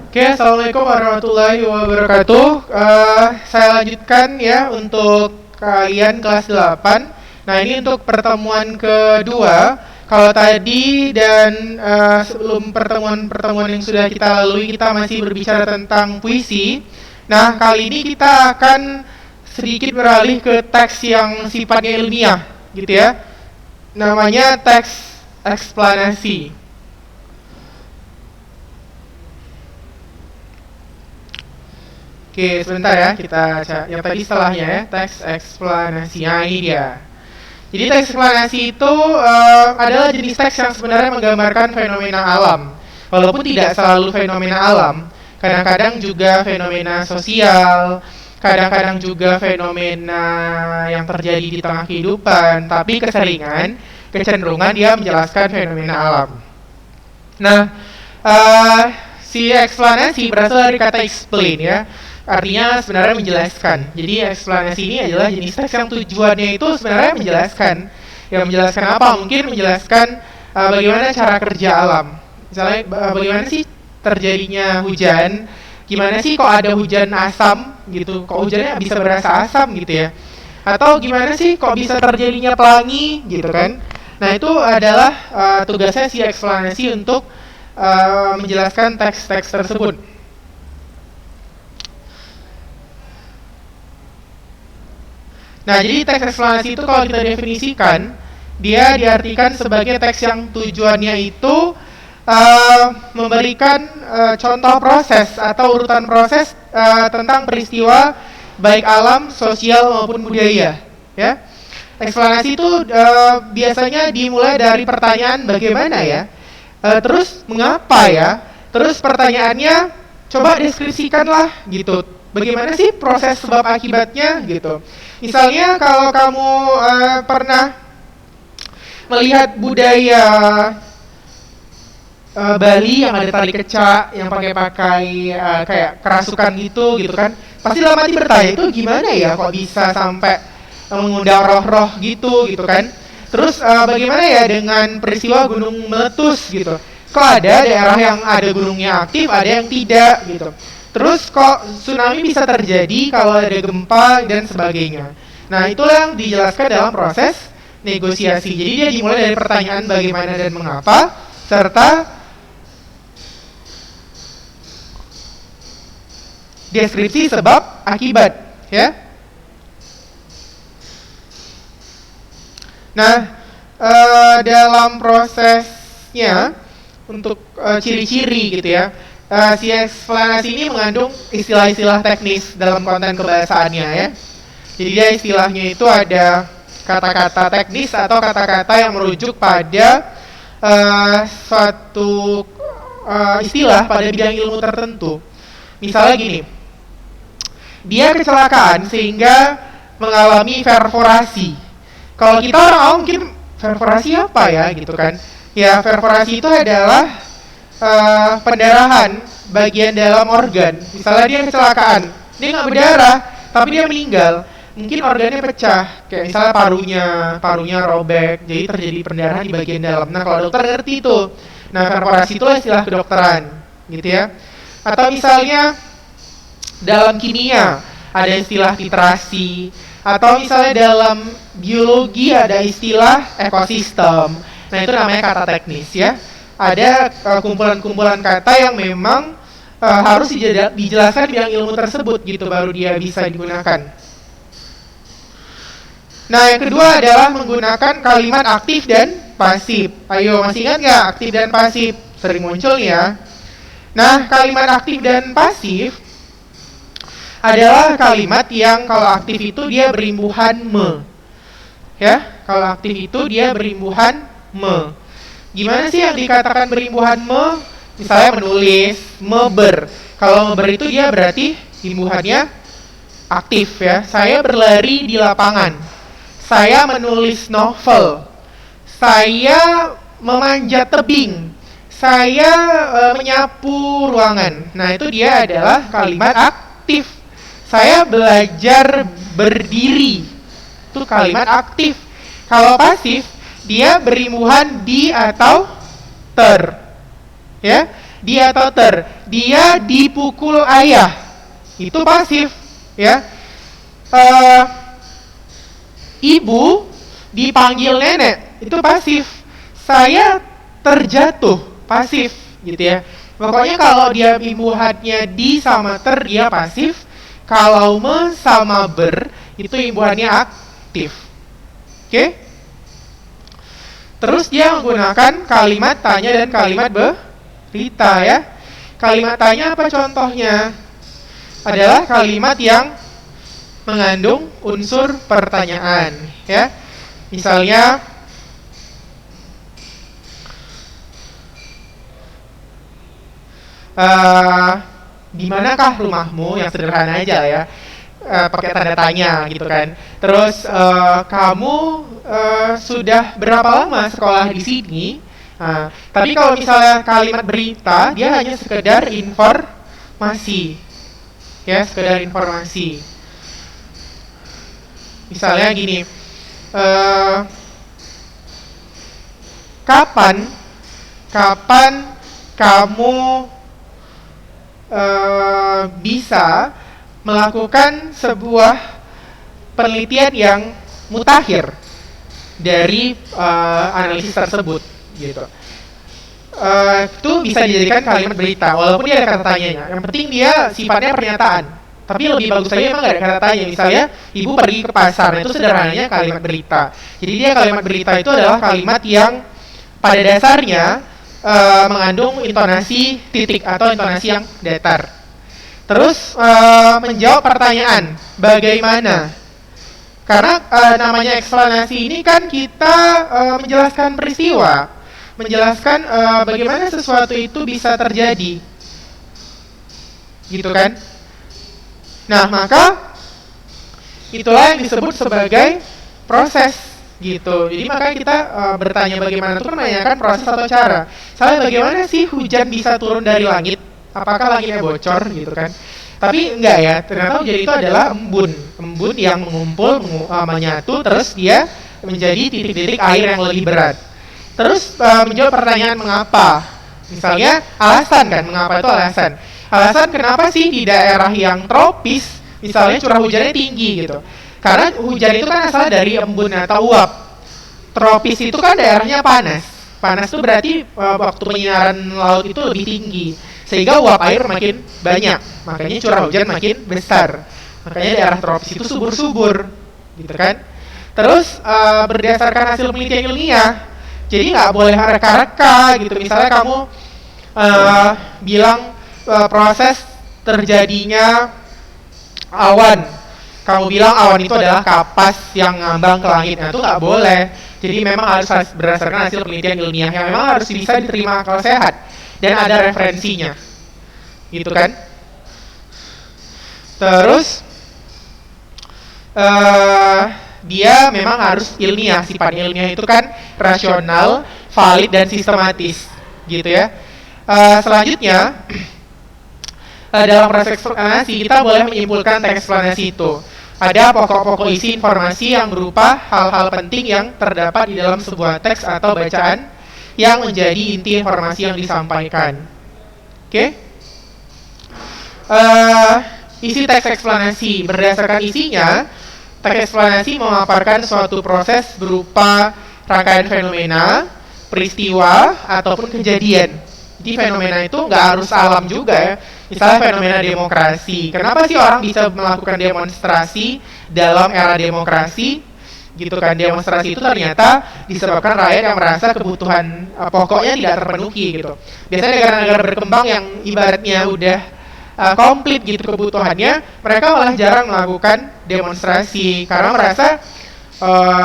Oke, assalamualaikum warahmatullahi wabarakatuh. Saya lanjutkan ya untuk kalian kelas 8. Nah, ini untuk pertemuan kedua. Kalau tadi dan sebelum pertemuan-pertemuan yang sudah kita lalui, kita masih berbicara tentang puisi. Nah, kali ini kita akan sedikit beralih ke teks yang sifatnya ilmiah, gitu ya. Namanya teks eksplanasi. Oke, sebentar ya, kita yang tadi setelahnya ya, teks eksplanasi. Nah, ini dia. Jadi teks eksplanasi itu adalah jenis teks yang sebenarnya menggambarkan fenomena alam. Walaupun tidak selalu fenomena alam, kadang-kadang juga fenomena sosial, kadang-kadang juga fenomena yang terjadi di tengah kehidupan, tapi kecenderungan dia menjelaskan fenomena alam. Nah, si eksplanasi berasal dari kata explain ya. Artinya sebenarnya menjelaskan. Jadi eksplanasi ini adalah jenis teks yang tujuannya itu sebenarnya menjelaskan. Yang menjelaskan apa? Mungkin menjelaskan bagaimana cara kerja alam. Misalnya bagaimana sih terjadinya hujan? Gimana sih kok ada hujan asam gitu? Kok hujannya bisa berasa asam gitu ya? Atau gimana sih kok bisa terjadinya pelangi gitu kan? Nah, itu adalah tugasnya si eksplanasi untuk menjelaskan teks-teks tersebut. Nah, jadi teks eksplanasi itu kalau kita definisikan, dia diartikan sebagai teks yang tujuannya itu memberikan contoh proses atau urutan proses tentang peristiwa baik alam, sosial maupun budaya. Ya, eksplanasi itu biasanya dimulai dari pertanyaan bagaimana ya, terus mengapa ya, terus pertanyaannya coba deskripsikanlah gitu. Bagaimana sih proses sebab akibatnya gitu. Misalnya kalau kamu pernah melihat budaya Bali yang ada tali kecak, yang pakai kayak kerasukan gitu kan, pasti dalam hati bertanya itu gimana ya kok bisa sampai mengundang roh-roh gitu kan. Terus bagaimana ya dengan peristiwa gunung meletus gitu, kok ada daerah yang ada gunungnya aktif, ada yang tidak gitu. Terus kok tsunami bisa terjadi kalau ada gempa dan sebagainya. Nah, itulah yang dijelaskan dalam proses negosiasi. Jadi dia dimulai dari pertanyaan bagaimana dan mengapa, serta deskripsi sebab akibat, ya. Nah, dalam prosesnya untuk ciri-ciri gitu ya. Si eksplanasi ini mengandung istilah-istilah teknis dalam konten kebahasaannya ya. Jadi dia istilahnya itu ada kata-kata teknis atau kata-kata yang merujuk pada suatu istilah pada bidang ilmu tertentu. Misalnya gini, dia kecelakaan sehingga mengalami perforasi. Kalau kita orang awam mungkin perforasi apa ya gitu kan. Ya, perforasi itu adalah pendarahan bagian dalam organ. Misalnya dia kecelakaan, dia nggak berdarah, tapi dia meninggal. Mungkin organnya pecah, kayak misalnya parunya robek, jadi terjadi pendarahan di bagian dalam. Nah, kalau dokter ngerti itu. Nah, perforasi itu istilah kedokteran, gitu ya. Atau misalnya dalam kimia ada istilah titrasi, atau misalnya dalam biologi ada istilah ekosistem. Nah, itu namanya kata teknis ya. Ada kumpulan-kumpulan kata yang memang harus dijelaskan bidang ilmu tersebut gitu, baru dia bisa digunakan. Nah, yang kedua adalah menggunakan kalimat aktif dan pasif. Ayo, masih ingat nggak aktif dan pasif? Sering muncul ya. Nah, kalimat aktif dan pasif adalah kalimat yang kalau aktif itu dia berimbuhan me. Ya, kalau aktif itu dia berimbuhan me. Gimana sih yang dikatakan berimbuhan me? Misalnya menulis, meber. Kalau meber itu dia berarti imbuhannya aktif ya. Saya berlari di lapangan. Saya menulis novel. Saya memanjat tebing. Saya menyapu ruangan. Nah, itu dia adalah kalimat aktif. Saya belajar berdiri. Itu kalimat aktif. Kalau pasif, dia berimbuhan di atau ter. Ya. dia toter, dia dipukul ayah, itu pasif, ya. Ibu dipanggil nenek, itu pasif. Saya terjatuh, pasif, gitu ya. Pokoknya kalau dia imbuhannya di sama ter, dia pasif. Kalau me sama ber, itu imbuhannya aktif. Oke? Terus dia menggunakan kalimat tanya dan kalimat berita, ya. Kalimat tanya apa contohnya? Adalah kalimat yang mengandung unsur pertanyaan, ya. Misalnya, di manakah rumahmu, yang sederhana aja ya, pakai tanda tanya gitu kan. Terus kamu sudah berapa lama sekolah di sini? Tapi kalau misalnya kalimat berita, dia hanya sekedar informasi, ya, sekedar informasi. Misalnya gini, kapan kamu bisa melakukan sebuah penelitian yang mutakhir dari analisis tersebut, gitu. Itu bisa dijadikan kalimat berita, walaupun dia ada kata tanyanya. Yang penting dia sifatnya pernyataan. Tapi lebih bagus lagi emang gak ada kata tanya. Misalnya, ibu pergi ke pasar, nah itu sederhananya kalimat berita. Jadi dia kalimat berita itu adalah kalimat yang pada dasarnya mengandung intonasi titik atau intonasi yang datar. Terus menjawab pertanyaan, bagaimana? Karena namanya eksplanasi ini kan kita menjelaskan peristiwa, menjelaskan bagaimana sesuatu itu bisa terjadi, gitu kan? Nah, maka itulah yang disebut sebagai proses, gitu. Jadi makanya kita bertanya bagaimana itu kan menanyakan proses atau cara. Misalnya bagaimana sih hujan bisa turun dari langit? Apakah langitnya bocor, gitu kan? Tapi enggak ya, ternyata hujan itu adalah embun yang mengumpul, menyatu, terus dia menjadi titik-titik air yang lebih berat. Terus menjawab pertanyaan mengapa. Misalnya alasan kan, mengapa itu alasan. Alasan kenapa sih di daerah yang tropis, misalnya curah hujannya tinggi gitu. Karena hujan itu kan asal dari embun atau uap. Tropis itu kan daerahnya panas. Panas itu berarti waktu penyinaran laut itu lebih tinggi, sehingga uap air makin banyak. Makanya curah hujan makin besar. Makanya daerah tropis itu subur-subur, gitu kan. Terus berdasarkan hasil penelitian ilmiah, jadi nggak boleh reka-reka gitu. Misalnya kamu bilang proses terjadinya awan, kamu bilang awan itu adalah kapas yang ngambang ke langit. Nah, itu nggak boleh. Jadi memang harus berdasarkan hasil penelitian ilmiah yang memang harus bisa diterima akal sehat dan ada referensinya, gitu kan. Terus dia memang harus ilmiah. Sifat ilmiah itu kan rasional, valid, dan sistematis, gitu ya. Selanjutnya, dalam proses eksplanasi kita boleh menyimpulkan teks eksplanasi itu. Ada pokok-pokok isi informasi yang berupa hal-hal penting yang terdapat di dalam sebuah teks atau bacaan yang menjadi inti informasi yang disampaikan. Oke? Isi teks eksplanasi. Berdasarkan isinya, teks eksplanasi memaparkan suatu proses berupa rangkaian fenomena, peristiwa, ataupun kejadian. Jadi fenomena itu nggak harus alam juga ya. Misalnya fenomena demokrasi. Kenapa sih orang bisa melakukan demonstrasi dalam era demokrasi? Gitu kan, demonstrasi itu ternyata disebabkan rakyat yang merasa kebutuhan pokoknya tidak terpenuhi gitu. Biasanya negara-negara berkembang yang ibaratnya udah komplit gitu kebutuhannya, mereka malah jarang melakukan demonstrasi karena merasa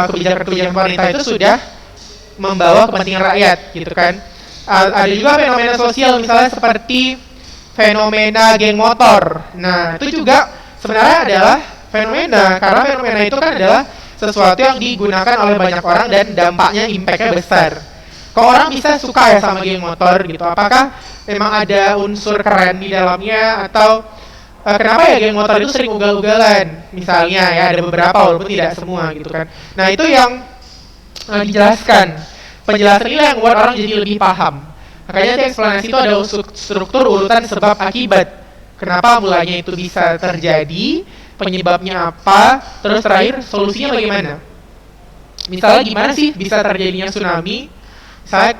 kebijakan-kebijakan pemerintah itu sudah membawa kepentingan rakyat, gitu kan. Ada juga fenomena sosial, misalnya seperti fenomena geng motor. Nah, itu juga sebenarnya adalah fenomena, karena fenomena itu kan adalah sesuatu yang digunakan oleh banyak orang dan dampaknya, impact-nya besar. Kok orang bisa suka ya sama geng motor gitu? Apakah memang ada unsur keren di dalamnya, atau kenapa ya geng motor itu sering ugal-ugalan? Misalnya ya, ada beberapa walaupun tidak semua, gitu kan. Nah, itu yang dijelaskan. Penjelasan ini yang membuat orang jadi lebih paham. Makanya di eksplanasi itu ada struktur urutan sebab akibat. Kenapa mulanya itu bisa terjadi, penyebabnya apa, terus terakhir solusinya bagaimana. Misalnya gimana sih bisa terjadinya tsunami? Misalnya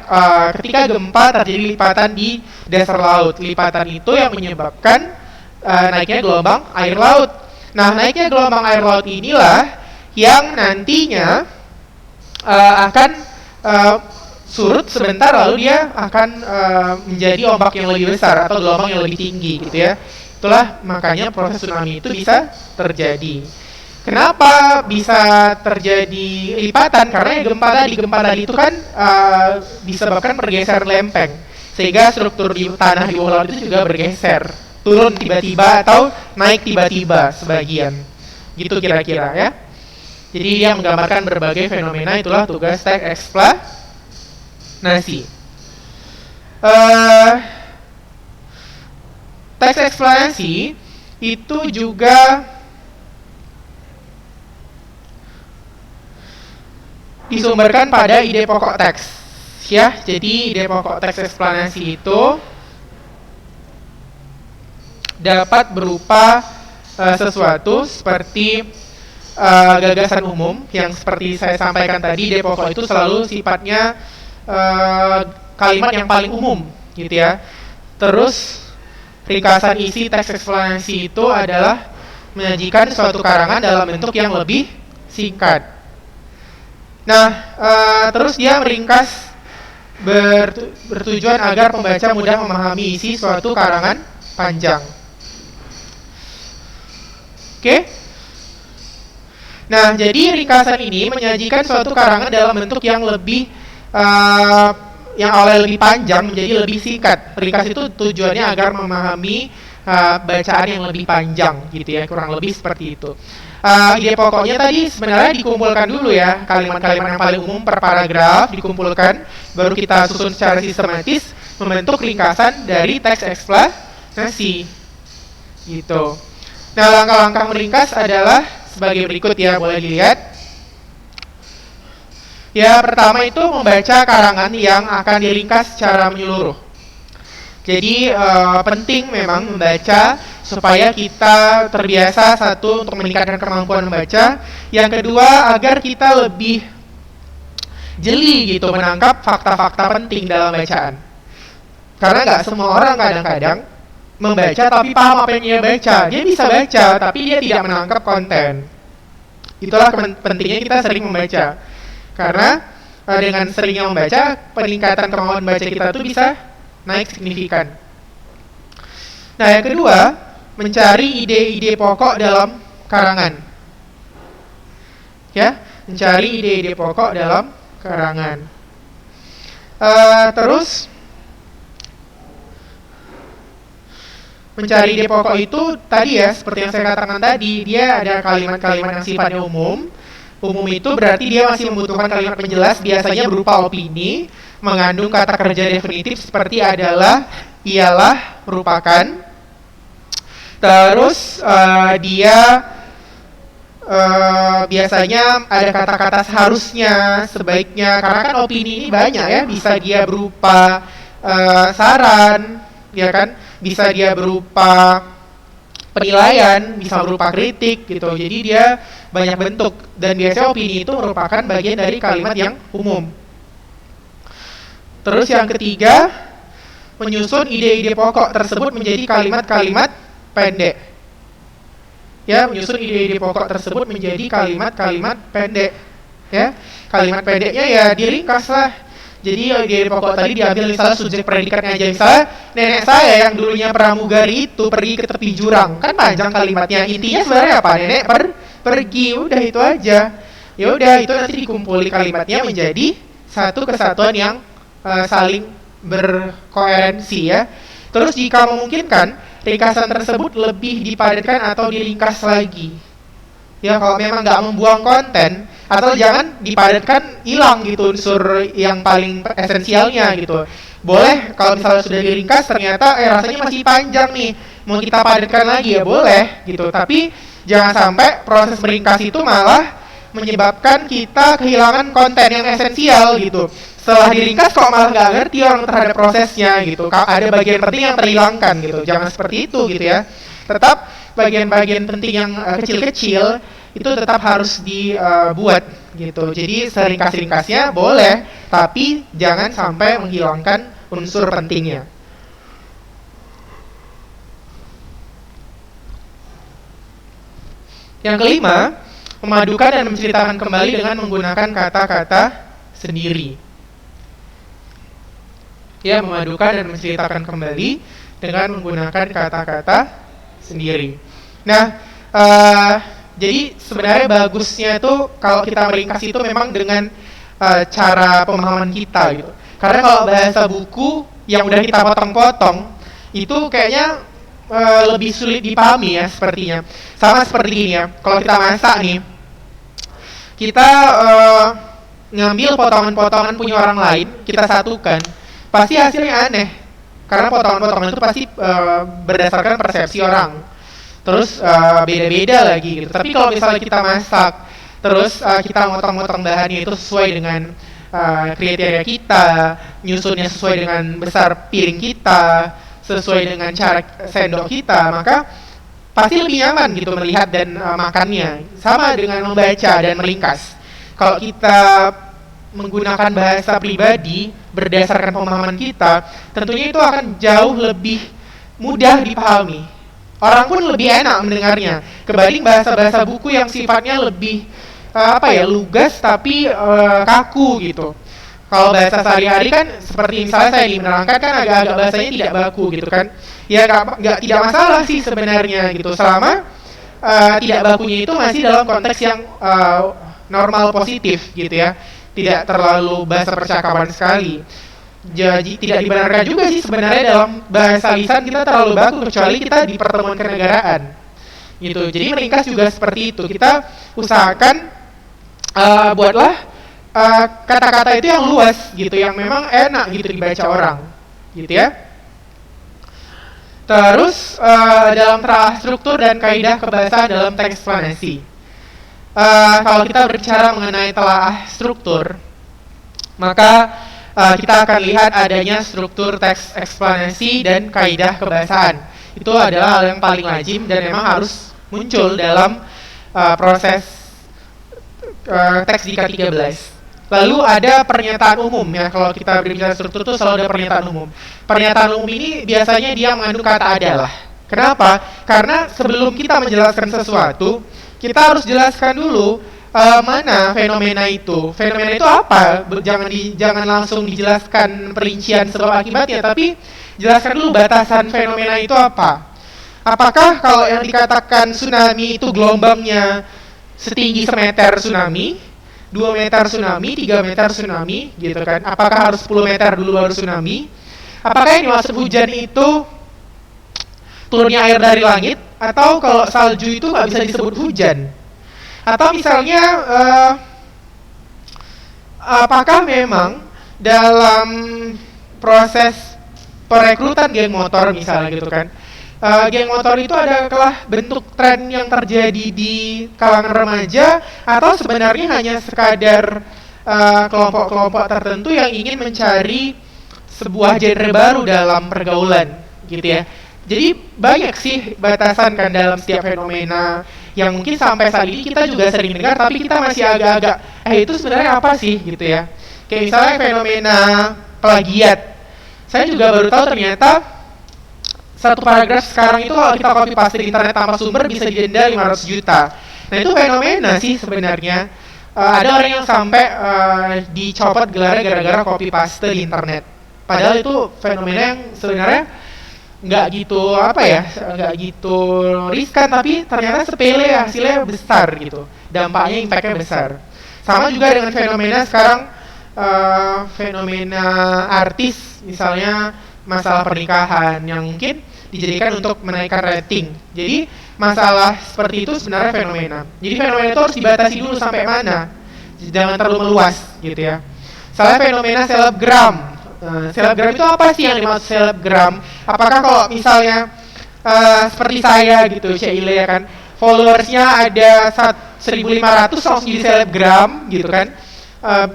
ketika gempa terjadi lipatan di dasar laut. Lipatan itu yang menyebabkan naiknya gelombang air laut. Nah, naiknya gelombang air laut inilah yang nantinya akan surut sebentar, lalu dia akan menjadi ombak yang lebih besar atau gelombang yang lebih tinggi gitu ya. Itulah makanya proses tsunami itu bisa terjadi. Kenapa bisa terjadi lipatan? Karena gempa tadi itu kan disebabkan pergeseran lempeng, sehingga struktur di tanah di bawah laut itu juga bergeser, turun tiba-tiba atau naik tiba-tiba sebagian. Gitu kira-kira ya. Jadi dia menggambarkan berbagai fenomena, itulah tugas teks eksplanasi. Teks eksplanasi itu juga disumberkan pada ide pokok teks ya. Jadi ide pokok teks eksplanasi itu dapat berupa sesuatu seperti gagasan umum yang seperti saya sampaikan tadi. Ide pokok itu selalu sifatnya kalimat yang paling umum gitu ya. Terus ringkasan isi teks eksplanasi itu adalah menyajikan suatu karangan dalam bentuk yang lebih singkat. Nah, terus dia meringkas bertujuan agar pembaca mudah memahami isi suatu karangan panjang. Oke? Nah, jadi ringkasan ini menyajikan suatu karangan dalam bentuk yang lebih yang awalnya lebih panjang menjadi lebih singkat. Ringkas itu tujuannya agar memahami bacaan yang lebih panjang gitu ya, kurang lebih seperti itu. Ide pokoknya tadi sebenarnya dikumpulkan dulu ya, kalimat-kalimat yang paling umum per paragraf dikumpulkan, baru kita susun secara sistematis membentuk ringkasan dari teks eksplanasi gitu. Nah, langkah-langkah meringkas adalah sebagai berikut ya, boleh dilihat. Ya, pertama itu membaca karangan yang akan diringkas secara menyeluruh. Jadi penting memang membaca supaya kita terbiasa, satu, untuk meningkatkan kemampuan membaca. Yang kedua, agar kita lebih jeli gitu menangkap fakta-fakta penting dalam bacaan. Karena nggak semua orang kadang-kadang membaca tapi paham apa yang dia baca. Dia bisa baca tapi dia tidak menangkap konten. Itulah pentingnya kita sering membaca. Karena dengan seringnya membaca, peningkatan kemampuan baca kita itu bisa naik signifikan. Nah, yang kedua, mencari ide-ide pokok dalam karangan. Ya, mencari ide-ide pokok dalam karangan. Terus mencari ide pokok itu tadi ya, seperti yang saya katakan tadi, dia ada kalimat-kalimat yang sifatnya umum. Umum itu berarti dia masih membutuhkan kalimat penjelas, biasanya berupa opini, mengandung kata kerja definitif seperti adalah, ialah, merupakan. Terus dia biasanya ada kata-kata seharusnya, sebaiknya, karena kan opini ini banyak ya, bisa dia berupa saran, ya kan, bisa dia berupa penilaian, bisa berupa kritik gitu. Jadi dia banyak bentuk, dan biasanya opini itu merupakan bagian dari kalimat yang umum. Terus yang ketiga, menyusun ide-ide pokok tersebut menjadi kalimat-kalimat pendek. Ya, menyusun ide-ide pokok tersebut menjadi kalimat-kalimat pendek. Ya, kalimat pendeknya ya diringkas lah. Jadi ide pokok tadi diambil misalnya subjek predikatnya aja, misalnya nenek saya yang dulunya pramugari itu pergi ke tepi jurang, kan panjang kalimatnya. Intinya sebenarnya apa? Nenek pergi, udah itu aja. Ya udah, itu nanti dikumpuli kalimatnya menjadi satu kesatuan yang saling berkoherensi ya. Terus jika memungkinkan, ringkasan tersebut lebih dipadatkan atau diringkas lagi. Ya, kalau memang nggak membuang konten, atau jangan dipadatkan, hilang gitu unsur yang paling esensialnya gitu. Boleh kalau misalnya sudah diringkas ternyata rasanya masih panjang nih, mau kita padatkan lagi ya boleh gitu. Tapi jangan sampai proses meringkas itu malah menyebabkan kita kehilangan konten yang esensial gitu. setelah diringkas kok malah nggak ngerti orang terhadap prosesnya gitu. Ada bagian penting yang terhilangkan gitu. Jangan seperti itu gitu ya. Tetap bagian-bagian penting yang kecil-kecil itu tetap harus dibuat gitu. Jadi seringkas-ringkasnya boleh, tapi jangan sampai menghilangkan unsur pentingnya. Yang kelima, memadukan dan menceritakan kembali dengan menggunakan kata-kata sendiri. Ya, memadukan dan menceritakan kembali dengan menggunakan kata-kata sendiri. Nah, jadi sebenarnya bagusnya itu kalau kita meringkas itu memang dengan cara pemahaman kita gitu. Karena kalau bahasa buku yang udah kita potong-potong itu kayaknya lebih sulit dipahami ya sepertinya. Sama seperti ini ya. Kalau kita masak nih, kita ngambil potongan-potongan punya orang lain, kita satukan, pasti hasilnya aneh. Karena potongan-potongan itu pasti berdasarkan persepsi orang. Terus beda-beda lagi gitu. Tapi kalau misalnya kita masak, terus kita motong-motong bahannya itu sesuai dengan kriteria kita, nyusunnya sesuai dengan besar piring kita, sesuai dengan cara sendok kita, maka pasti lebih nyaman gitu melihat dan makannya. Sama dengan membaca dan meringkas. Kalau kita menggunakan bahasa pribadi berdasarkan pemahaman kita, tentunya itu akan jauh lebih mudah dipahami. Orang pun lebih enak mendengarnya kebanding bahasa-bahasa buku yang sifatnya lebih lugas tapi kaku gitu. Kalau bahasa sehari-hari kan seperti misalnya saya menerangkan kan agak-agak bahasanya tidak baku gitu kan. Ya tidak masalah sih sebenarnya gitu selama tidak bakunya itu masih dalam konteks yang normal positif gitu ya. Tidak terlalu bahasa percakapan sekali. Jadi tidak dibenarkan juga sih sebenarnya dalam bahasa lisan kita terlalu baku kecuali kita di pertemuan kenegaraan gitu. Jadi meringkas juga seperti itu. Kita usahakan buatlah kata-kata itu yang luas gitu, yang memang enak gitu dibaca orang gitu ya. Terus dalam telaah struktur dan kaidah kebahasaan dalam teks eksplanasi. Kalau kita berbicara mengenai telaah struktur, maka kita akan lihat adanya struktur teks eksplanasi dan kaidah kebahasaan. Itu adalah hal yang paling lazim dan memang harus muncul dalam proses teks di K13. Lalu ada pernyataan umum ya, kalau kita berbicara struktur itu selalu ada pernyataan umum. Pernyataan umum ini biasanya dia mengandung kata adalah. Kenapa? Karena sebelum kita menjelaskan sesuatu, kita harus jelaskan dulu mana fenomena itu. Fenomena itu apa? Jangan langsung dijelaskan perincian sebab akibatnya, tapi jelaskan dulu batasan fenomena itu apa. Apakah kalau yang dikatakan tsunami itu gelombangnya setinggi semeter tsunami, 2 meter tsunami, 3 meter tsunami gitu kan? Apakah harus 10 meter dulu baru tsunami? Apakah yang dimaksud hujan itu turunnya air dari langit? Atau kalau salju itu nggak bisa disebut hujan? Atau misalnya apakah memang dalam proses perekrutan geng motor misalnya gitu kan, geng motor itu adalah bentuk tren yang terjadi di kalangan remaja, atau sebenarnya hanya sekadar kelompok-kelompok tertentu yang ingin mencari sebuah genre baru dalam pergaulan gitu ya. Jadi banyak sih batasan kan dalam setiap fenomena yang mungkin sampai saat ini kita juga sering dengar, tapi kita masih agak-agak itu sebenarnya apa sih gitu ya. Kayak misalnya fenomena plagiat. Saya juga baru tahu ternyata satu paragraf sekarang itu kalau kita copy paste di internet tanpa sumber bisa didenda 500 juta. Nah itu fenomena sih sebenarnya. Ada orang yang sampai dicopot gelarnya gara-gara copy paste di internet. Padahal itu fenomena yang sebenarnya nggak gitu riskan, tapi ternyata sepele hasilnya besar gitu, dampaknya impactnya besar. Sama juga dengan fenomena sekarang, fenomena artis misalnya masalah pernikahan yang mungkin dijadikan untuk menaikkan rating. Jadi masalah seperti itu sebenarnya fenomena. Jadi fenomena itu harus dibatasi dulu sampai mana, jangan terlalu meluas gitu ya. Misalnya fenomena selebgram. Selebgram itu apa sih yang dimaksud selebgram? Apakah kalau misalnya seperti saya gitu, Cile ya kan, followersnya ada 1.500 langsung jadi selebgram gitu kan?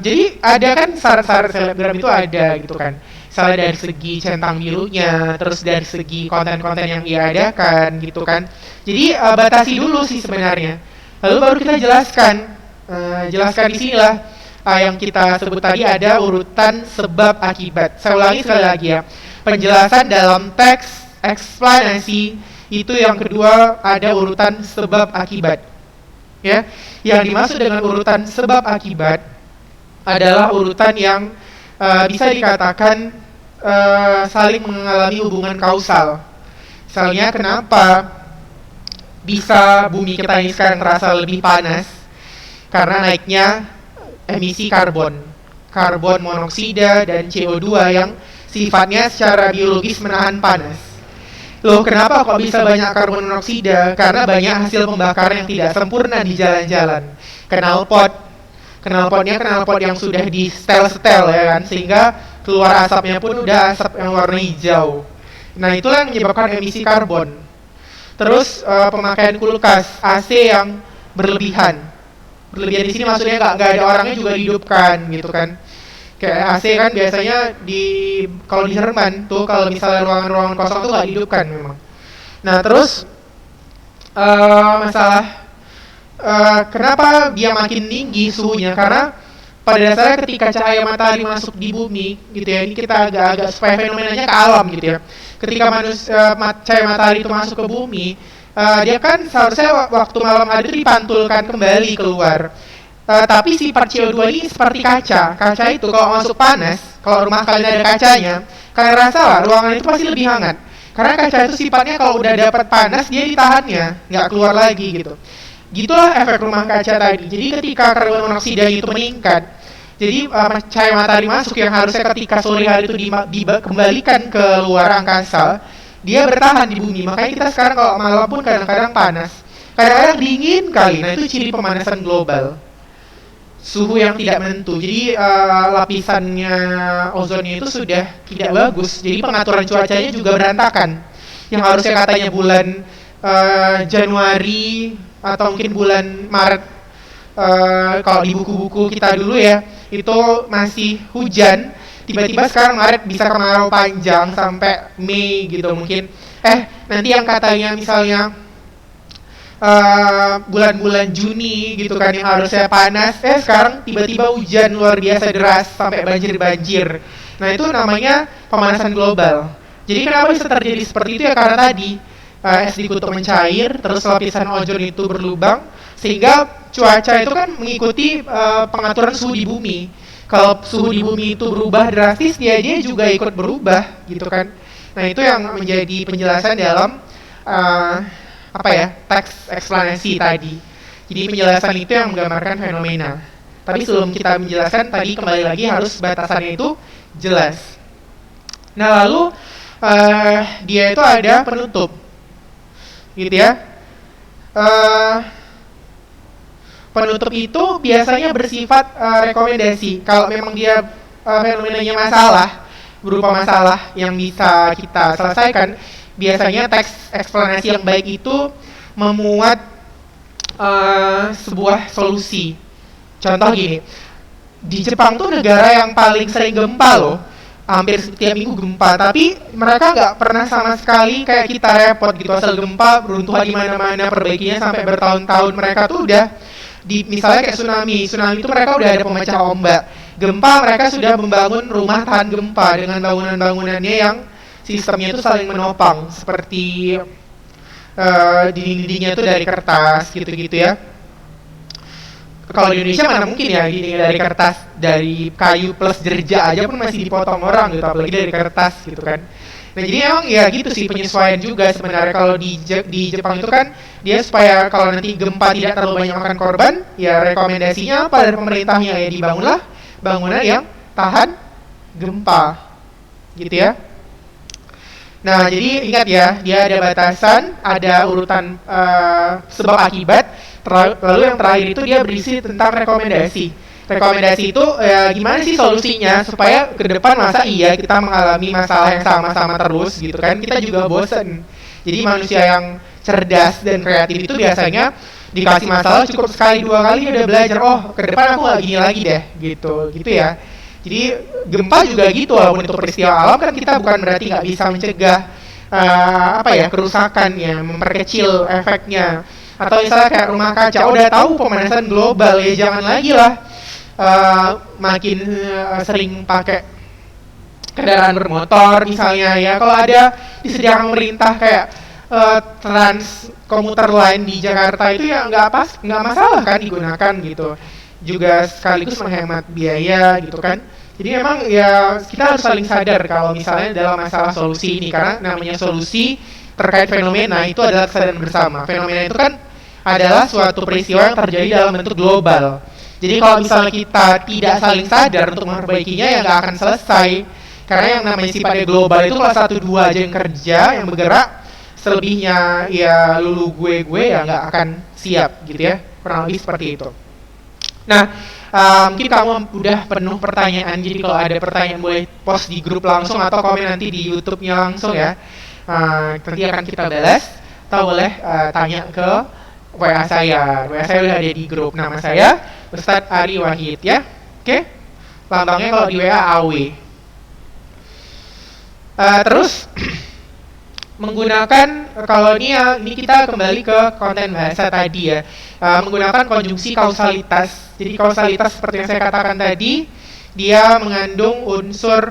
Jadi ada kan syarat-syarat selebgram itu ada gitu kan. Misalnya dari segi centang birunya, terus dari segi konten-konten yang ia adakan gitu kan. Jadi batasi dulu sih sebenarnya. Lalu baru kita jelaskan di sinilah yang kita sebut tadi ada urutan sebab akibat. Saya ulangi sekali lagi ya. Penjelasan dalam teks eksplanasi itu yang kedua ada urutan sebab akibat. Ya, yang dimaksud dengan urutan sebab akibat adalah urutan yang bisa dikatakan saling mengalami hubungan kausal. Misalnya kenapa bisa bumi kita ini sekarang terasa lebih panas? Karena naiknya emisi karbon monoksida dan CO2 yang sifatnya secara biologis menahan panas. Loh, kenapa kok bisa banyak karbon monoksida? Karena banyak hasil pembakaran yang tidak sempurna di jalan-jalan. Knalpotnya knalpot yang sudah di setel ya kan, sehingga keluar asapnya pun udah asap yang warna hijau. Nah, itulah yang menyebabkan emisi karbon. Terus pemakaian kulkas, AC yang berlebihan. Berlebihan di sini maksudnya nggak ada orangnya juga dihidupkan gitu kan. Kayak AC kan biasanya kalau di Jerman tuh kalau misalnya ruangan-ruangan kosong tuh nggak dihidupkan memang. Nah terus masalah kenapa dia makin tinggi suhunya, karena pada dasarnya ketika cahaya matahari masuk di bumi gitu ya, ini kita agak-agak supaya fenomenanya ke alam gitu ya. Ketika cahaya matahari itu masuk ke bumi, dia kan seharusnya waktu malam hari itu dipantulkan kembali keluar. Tapi sifat CO2 ini seperti kaca. Kaca itu kalau masuk panas, kalau rumah kalian ada kacanya, kalian rasa lah ruangan itu pasti lebih hangat. Karena kaca itu sifatnya kalau udah dapat panas dia ditahannya, nggak keluar lagi gitu. Gitulah efek rumah kaca tadi. Jadi ketika karbon monoksida itu meningkat, jadi cahaya matahari masuk yang harusnya ketika sore hari itu dikembalikan ke luar angkasa, dia bertahan di bumi. Makanya kita sekarang kalau malam pun kadang-kadang panas, kadang-kadang dingin kali. Nah itu ciri pemanasan global. Suhu yang tidak menentu. Jadi lapisannya ozonnya itu sudah tidak bagus. Jadi pengaturan cuacanya juga berantakan. Yang harusnya katanya bulan Januari atau mungkin bulan Maret, kalau di buku-buku kita dulu ya, itu masih hujan. Tiba-tiba sekarang Maret bisa kemarau panjang sampai Mei gitu mungkin. Nanti yang katanya misalnya bulan-bulan Juni gitu kan yang harusnya panas, sekarang tiba-tiba hujan luar biasa deras sampai banjir-banjir. Nah itu namanya pemanasan global. Jadi kenapa bisa terjadi seperti itu ya, karena tadi es di kutub mencair, terus lapisan ozon itu berlubang, sehingga cuaca itu kan mengikuti pengaturan suhu di bumi. Kalau suhu di bumi itu berubah drastis, dia juga ikut berubah gitu kan. Nah itu yang menjadi penjelasan dalam teks eksplanasi tadi. Jadi penjelasan itu yang menggambarkan fenomena. Tapi sebelum kita menjelaskan tadi, kembali lagi harus batasannya itu jelas. Nah lalu dia itu ada penutup, gitu ya. Penutup itu biasanya bersifat rekomendasi. Kalau memang dia fenomenanya berupa masalah yang bisa kita selesaikan, biasanya teks eksplanasi yang baik itu memuat sebuah solusi. Contoh gini, di Jepang tuh negara yang paling sering gempa loh, hampir setiap minggu gempa, tapi mereka nggak pernah sama sekali kayak kita repot gitu, asal gempa beruntuhan di mana-mana, perbaikinya sampai bertahun-tahun. Mereka tuh udah misalnya kayak tsunami itu mereka udah ada pemecah ombak. Gempa mereka sudah membangun rumah tahan gempa dengan bangunan-bangunannya yang sistemnya itu saling menopang, seperti dinding-dindingnya itu dari kertas gitu-gitu ya. Kalau di Indonesia mana mungkin ya dinding dari kertas, dari kayu plus jerja aja pun masih dipotong orang gitu, apalagi dari kertas gitu kan. Nah jadi emang ya gitu sih penyesuaian juga sebenarnya. Kalau di Jepang itu kan dia supaya kalau nanti gempa tidak terlalu banyak makan korban, ya rekomendasinya apa dari pemerintahnya, ya dibangunlah bangunan yang tahan gempa gitu ya. Nah jadi ingat ya, dia ada batasan, ada urutan sebab akibat, lalu yang terakhir itu dia berisi tentang rekomendasi. Rekomendasi itu gimana sih solusinya supaya ke depan masa iya kita mengalami masalah yang sama-sama terus gitu kan, kita juga bosen. Jadi manusia yang cerdas dan kreatif itu biasanya dikasih masalah cukup sekali 2 kali udah belajar, oh ke depan aku nggak gini lagi deh, gitu ya. Jadi gempa juga gitu, walaupun itu peristiwa alam kan kita bukan berarti nggak bisa mencegah kerusakan ya, memperkecil efeknya. Atau misalnya kayak rumah kaca, udah tahu pemanasan global ya, jangan lagi lah makin sering pakai kendaraan bermotor misalnya ya. Kalau ada disediakan pemerintah kayak trans komuter lain di Jakarta itu ya nggak masalah kan digunakan gitu, juga sekaligus menghemat biaya gitu kan. Jadi memang ya kita harus saling sadar kalau misalnya dalam masalah solusi ini, karena namanya solusi terkait fenomena itu adalah kesadaran bersama. Fenomena itu kan adalah suatu peristiwa yang terjadi dalam bentuk global. Jadi kalau misalnya kita tidak saling sadar untuk memperbaikinya ya nggak akan selesai. Karena yang namanya sifatnya global itu kalau 1-2 aja yang kerja, yang bergerak, selebihnya ya lulu gue ya nggak akan siap gitu ya. Kurang lebih seperti itu. Nah, mungkin kamu udah penuh pertanyaan, jadi kalau ada pertanyaan boleh post di grup langsung atau komen nanti di YouTube-nya langsung ya. Nanti akan kita balas, atau boleh tanya ke WA saya. WA saya udah ada di grup, nama saya Ustadz Ari Wahid ya. Oke? Lambangnya kalau di WA AW. Terus menggunakan, kalau ini kita kembali ke konten bahasa tadi ya, menggunakan konjungsi kausalitas. Jadi kausalitas seperti yang saya katakan tadi, dia mengandung unsur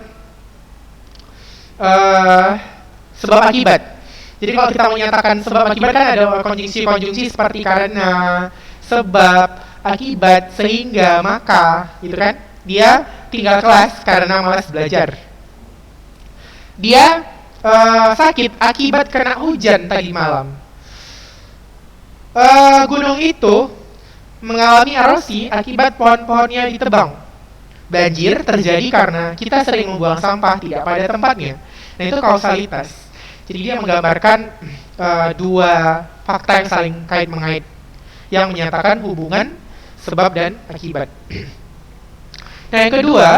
sebab akibat. Jadi kalau kita menyatakan sebab akibat kan ada konjungsi seperti karena, sebab, akibat, sehingga, maka, gitu kan. Dia tinggal kelas karena malas belajar. Dia sakit akibat kena hujan tadi malam. Gunung itu mengalami erosi akibat pohon-pohonnya ditebang. Banjir terjadi karena kita sering membuang sampah tidak pada tempatnya. Nah, itu kausalitas. Jadi dia menggambarkan dua fakta yang saling kait-mengait, yang menyatakan hubungan sebab dan akibat. Nah, yang kedua,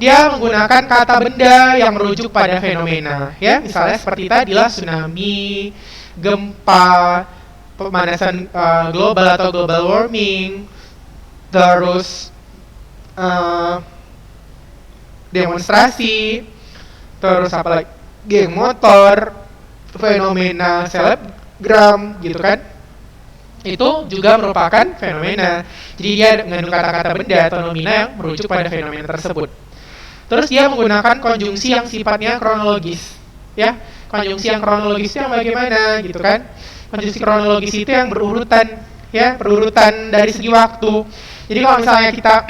dia menggunakan kata benda yang merujuk pada fenomena, ya. Misalnya seperti tadilah tsunami, gempa, pemanasan global atau global warming, terus demonstrasi, terus apa lagi, geng motor, fenomena selebgram, gitu kan. Itu juga merupakan fenomena. Jadi dia mengandung kata-kata benda atau nomina yang merujuk pada fenomena tersebut. Terus dia menggunakan konjungsi yang sifatnya kronologis, ya. Konjungsi yang kronologis itu yang bagaimana, gitu kan? Konjungsi kronologis itu yang berurutan, ya, berurutan dari segi waktu. Jadi kalau misalnya kita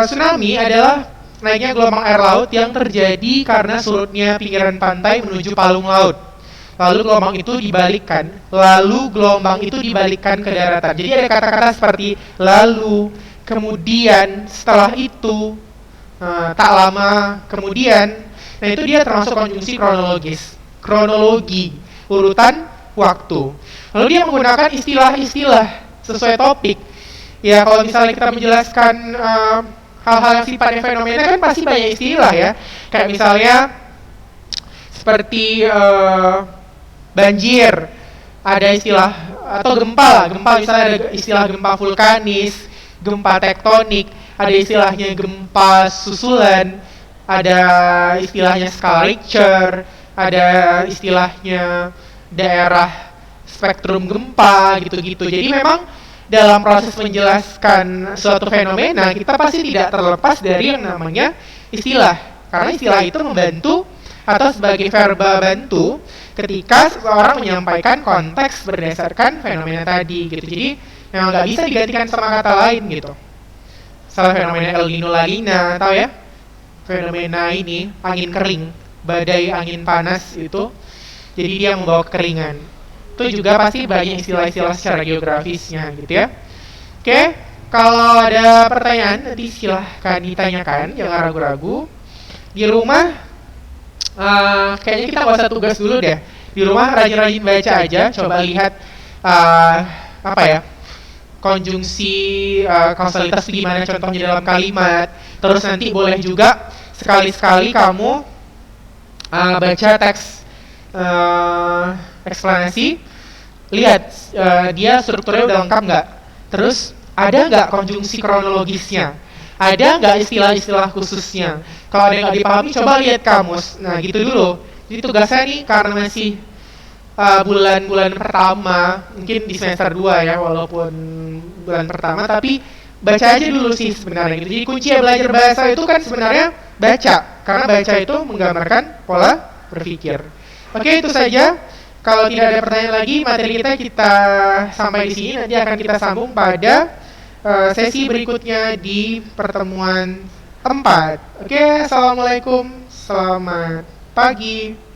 tsunami adalah naiknya gelombang air laut yang terjadi karena surutnya pinggiran pantai menuju palung laut. Lalu gelombang itu dibalikkan ke daratan. Jadi ada kata-kata seperti lalu, kemudian, setelah itu, tak lama, kemudian. Nah, itu dia termasuk konjungsi kronologis. Kronologi, urutan waktu. Lalu dia menggunakan istilah-istilah sesuai topik. Ya, kalau misalnya kita menjelaskan hal-hal yang sifatnya fenomena kan pasti banyak istilah ya. Kayak misalnya seperti banjir, ada istilah, atau gempa misalnya ada istilah gempa vulkanis, gempa tektonik, ada istilahnya gempa susulan, ada istilahnya skala Richter, ada istilahnya daerah spektrum gempa, gitu-gitu. Jadi memang dalam proses menjelaskan suatu fenomena kita pasti tidak terlepas dari yang namanya istilah, karena istilah itu membantu atau sebagai verba bantu ketika seseorang menyampaikan konteks berdasarkan fenomena tadi, gitu. Jadi memang nggak bisa digantikan sama kata lain, gitu. Salah fenomena El Nino La Nina, tahu ya? Fenomena ini angin kering, badai angin panas itu, jadi dia membawa kekeringan. Itu juga pasti banyak istilah-istilah secara geografisnya, gitu ya. Oke, kalau ada pertanyaan nanti silahkan ditanyakan, jangan ragu-ragu. Di rumah kayaknya kita nggak usah tugas dulu deh. Di rumah rajin-rajin baca aja, coba lihat konjungsi kausalitas itu gimana contohnya dalam kalimat. Terus nanti boleh juga sekali-sekali kamu baca teks eksplanasi lihat dia strukturnya udah lengkap nggak, terus ada nggak konjungsi kronologisnya, ada nggak istilah-istilah khususnya. Kalau ada yang nggak dipahami, coba lihat kamus. Nah gitu dulu. Jadi tugasnya nih karena masih bulan-bulan pertama, mungkin di semester 2 ya, walaupun bulan pertama, tapi baca aja dulu sih sebenarnya gitu. Jadi kunci belajar bahasa itu kan sebenarnya baca, karena baca itu menggambarkan pola berpikir. Oke, itu saja. Kalau tidak ada pertanyaan lagi, materi kita sampai di sini. Nanti akan kita sambung pada sesi berikutnya di pertemuan 4. Oke, assalamualaikum, selamat pagi.